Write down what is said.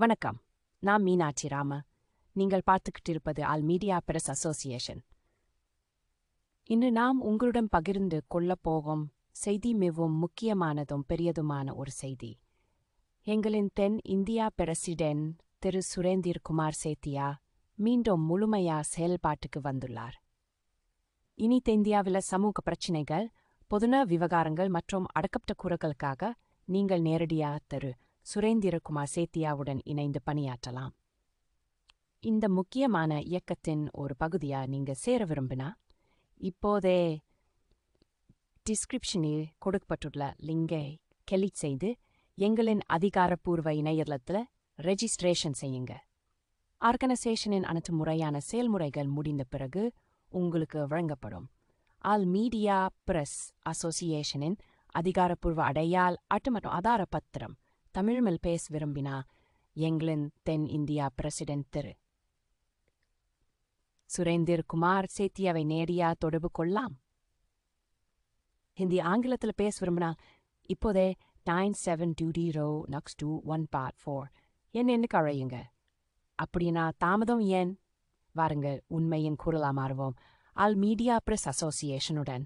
வணக்கம். நான் மீனாட்சி ராம. நீங்கள் பார்த்துக்கிட்டு இருப்பது ஆல் மீடியா பிரஸ் அசோசியேஷன். இன்று நாம் உங்களுடன் பகிர்ந்து கொள்ளப் போகும் செய்தி மிகவும் முக்கியமானதும் பெரியதுமான ஒரு செய்தி. எங்களின் தென் இந்தியா பிரசிடென்ட் திரு சுரேந்திர குமார் சேத்தியா மீண்டும் முழுமையா செயல்பாட்டுக்கு வந்துள்ளார். இனி தென்னிந்தியாவில் சமூக பிரச்சினைகள், பொதுநல விவகாரங்கள் மற்றும் அடக்கப்பட்ட குரல்களுக்காக நீங்கள் நேரடியாக திரு சுரேந்திர குமார் சேத்தியாவுடன் இணைந்து பணியாற்றலாம். இந்த முக்கியமான இயக்கத்தின் ஒரு பகுதியா நீங்க சேர விரும்பினா இப்போதே டிஸ்கிரிப்ஷனில் கொடுக்கப்பட்டுள்ள லிங்கை கிளிக் செய்து எங்களின் அதிகாரப்பூர்வ இணையதளத்தில் ரெஜிஸ்ட்ரேஷன் செய்யுங்க. ஆர்கனைசேஷனின் அனைத்து முறையான செயல்முறைகள் முடிந்த பிறகு உங்களுக்கு வழங்கப்படும் ஆல் மீடியா பிரஸ் அசோசியேஷனின் அதிகாரப்பூர்வ அடையாள அட்டை மற்றும் ஆதார பத்திரம் தமிழ் மேல் பேச விரும்பினா எங்களின் தென் இந்தியா பிரசிடென்ட் திரு சுரேந்திர குமார் சேத்தியாவை நேரடியா தொடர்பு கொள்ளலாம். ஹிந்தி ஆங்கிலத்தில் பேச விரும்பினா இப்போதே 9720-154 எண்ணுக்கு அழையுங்க. அப்படின்னா தாமதம் ஏன்? வாருங்கள், உண்மையின் குரலா மாறுவோம் ஆல் மீடியா பிரஸ் அசோசியேஷனுடன்.